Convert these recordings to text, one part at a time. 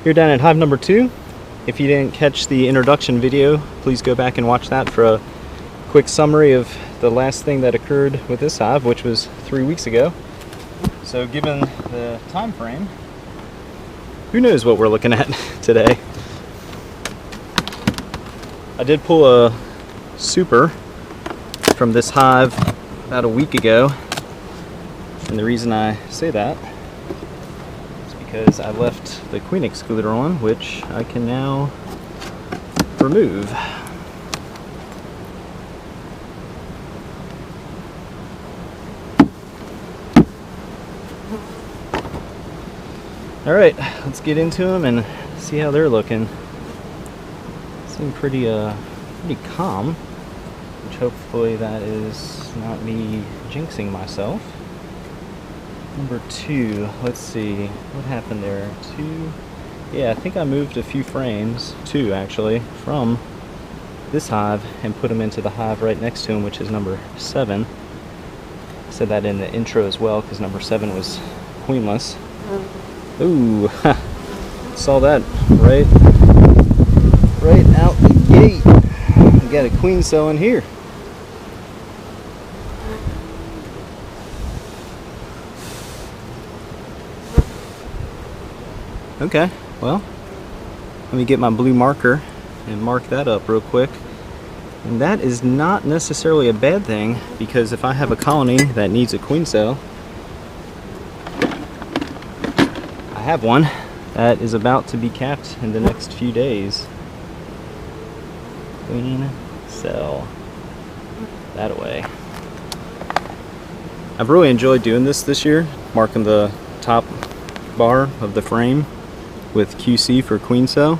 You're down at hive number 2. If you didn't catch the introduction video, please go back and watch that for a quick summary of the last thing that occurred with this hive, which was 3 weeks ago. So given the time frame, who knows what we're looking at today. I did pull a super from this hive about a week ago, and the reason I say that is because I left the queen excluder on, which I can now remove. Alright, let's get into them and see how they're looking. Seem pretty calm, which hopefully that is not me jinxing myself. Number 2, let's see, what happened there? 2, yeah, I think I moved a few frames, 2 actually, from this hive and put them into the hive right next to him, which is number 7. I said that in the intro as well, because number 7 was queenless. Ooh, saw that right out the gate. We got a queen cell in here. Okay, well, let me get my blue marker and mark that up real quick. And that is not necessarily a bad thing, because if I have a colony that needs a queen cell, I have one that is about to be capped in the next few days. Queen cell. That away. I've really enjoyed doing this year, marking the top bar of the frame with QC for queen cell.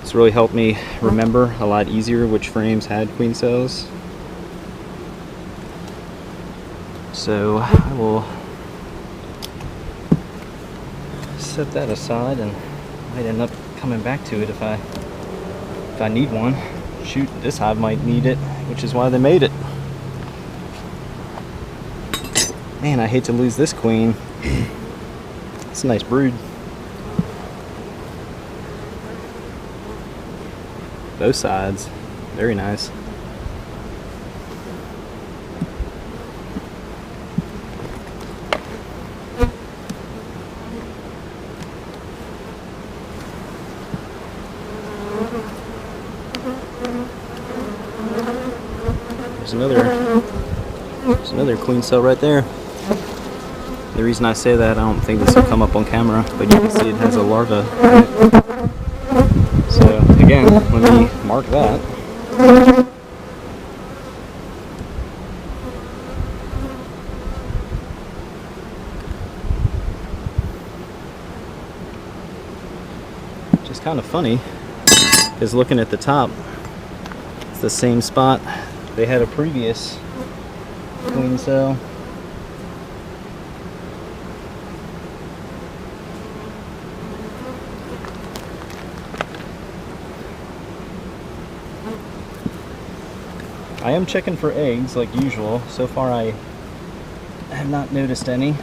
It's really helped me remember a lot easier which frames had queen cells. So I will set that aside, and might end up coming back to it if I need one. Shoot, this hive might need it, which is why they made it. Man, I hate to lose this queen. It's a nice brood. Both sides, very nice. There's another queen cell right there. The reason I say that, I don't think this will come up on camera, but you can see it has a larva in it. So again, let me mark that. Which is kind of funny, because looking at the top, it's the same spot they had a previous queen cell. I am checking for eggs like usual. So far I have not noticed any.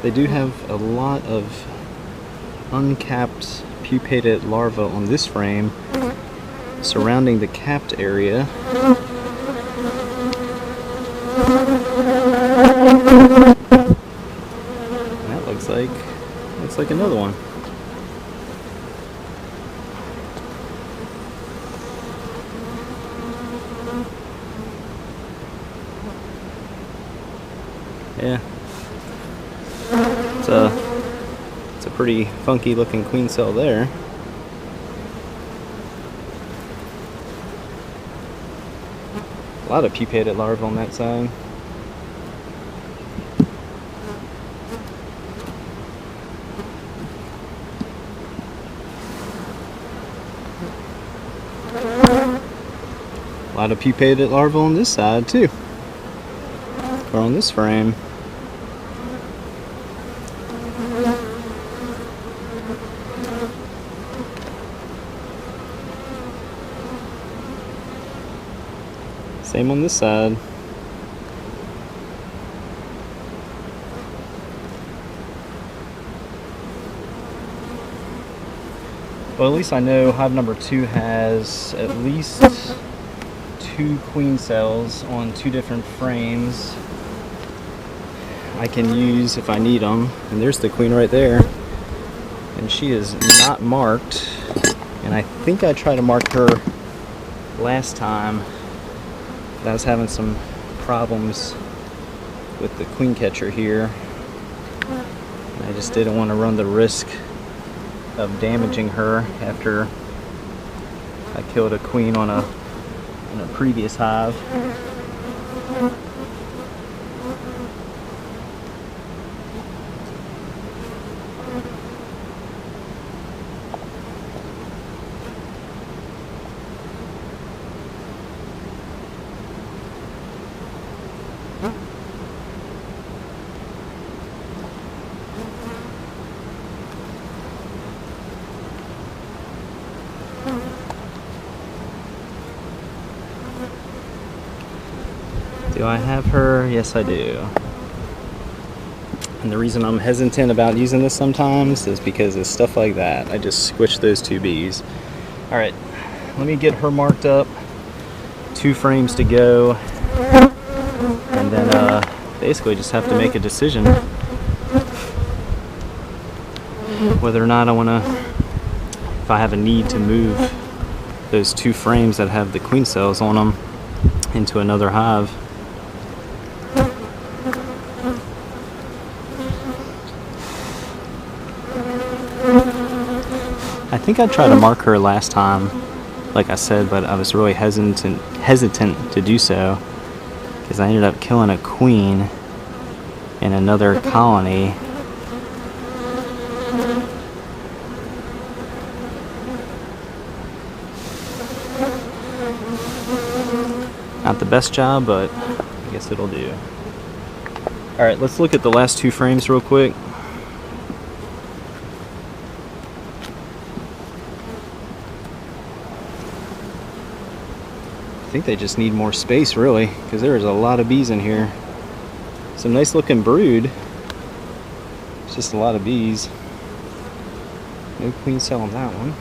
They do have a lot of uncapped pupated larvae on this frame surrounding the capped area. And that looks like another one. Yeah. It's a pretty funky looking queen cell there. A lot of pupated larvae on that side. A lot of pupated larvae on this side too, or on this frame. Same on this side. Well, at least I know hive number 2 has at least 2 queen cells on 2 different frames I can use if I need them. And there's the queen right there. And she is not marked. And I think I tried to mark her last time. But I was having some problems with the queen catcher here. And I just didn't want to run the risk of damaging her after I killed a queen on a previous hive. Do I have her? Yes, I do. And the reason I'm hesitant about using this sometimes is because of stuff like that. I just squished those 2 bees. All right, let me get her marked up. 2 frames to go. And then basically just have to make a decision whether or not I want to, if I have a need to move those 2 frames that have the queen cells on them into another hive. I think I tried to mark her last time, like I said, but I was really hesitant to do so because I ended up killing a queen in another colony. Not the best job, but I guess it'll do. Alright, let's look at the last 2 frames real quick. I think they just need more space, really, because there is a lot of bees in here. Some nice looking brood. It's just a lot of bees. No queen cell on that one.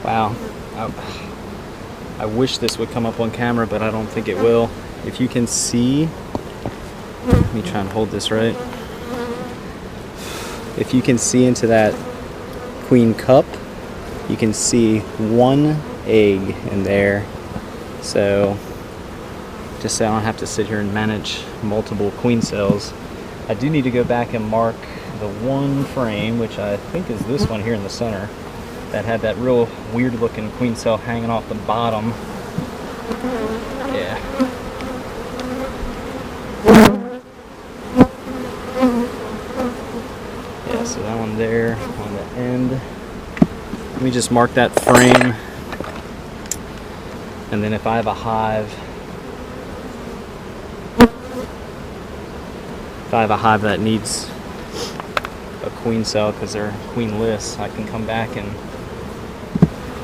Wow, I wish this would come up on camera, but I don't think it will. If you can see, let me try and hold this right. If you can see into that queen cup, you can see 1 egg in there. So, just so I don't have to sit here and manage multiple queen cells. I do need to go back and mark the 1 frame, which I think is this one here in the center, that had that real weird looking queen cell hanging off the bottom. Yeah. Yeah, so that one there on the end. Let me just mark that frame. And then if I have a hive, that needs a queen cell because they're queenless, I can come back and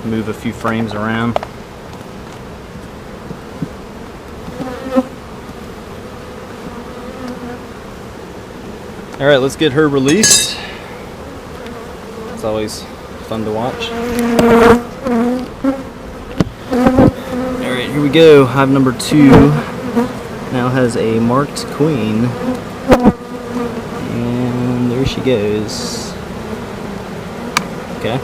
move a few frames around. All right, let's get her released. It's always fun to watch. All right, here we go. Hive number 2 now has a marked queen. And there she goes. Okay.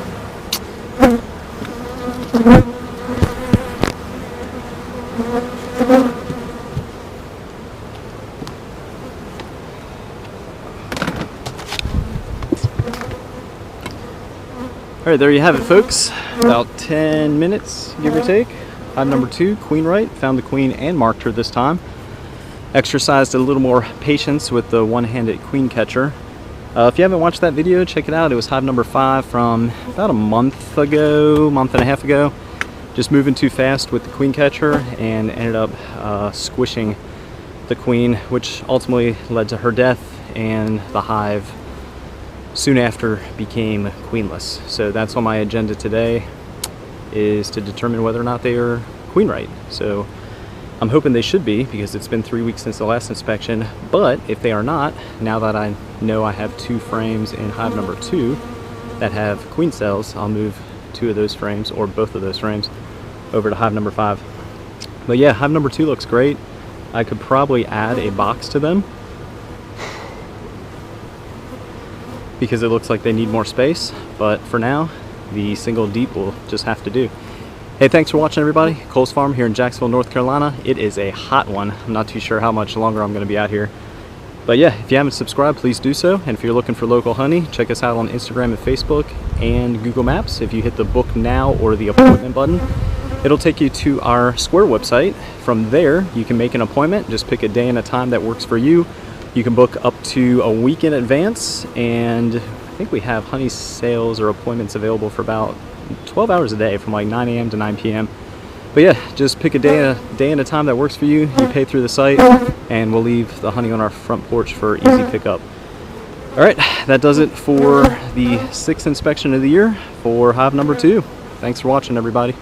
Alright, there you have it, folks. About 10 minutes, give or take. Hive number 2, queen right. Found the queen and marked her this time. Exercised a little more patience with the one-handed queen catcher. If you haven't watched that video, check it out. It was hive number 5 from about a month and a half ago. Just moving too fast with the queen catcher and ended up squishing the queen, which ultimately led to her death and the hive soon after became queenless. So that's on my agenda today, is to determine whether or not they are queen right. So I'm hoping they should be, because it's been 3 weeks since the last inspection. But if they are not, now that I know I have 2 frames in hive number 2 that have queen cells, I'll move 2 of those frames, or both of those frames, over to hive number 5. But yeah, hive number 2 looks great. I could probably add a box to them because it looks like they need more space, but for now the single deep will just have to do. Hey, thanks for watching, everybody. Cole's Farm here in Jacksonville, North Carolina. It is a hot one. I'm not too sure how much longer I'm going to be out here. But yeah, if you haven't subscribed, please do so. And if you're looking for local honey, check us out on Instagram and Facebook and Google Maps. If you hit the book now or the appointment button, it'll take you to our Square website. From there, you can make an appointment. Just pick a day and a time that works for you. You can book up to a week in advance, and I think we have honey sales or appointments available for about 12 hours a day, from like 9 a.m. to 9 p.m. But yeah, just pick a day and a time that works for you. You pay through the site, and we'll leave the honey on our front porch for easy pickup. All right, that does it for the 6th inspection of the year for hive number 2. Thanks for watching, everybody.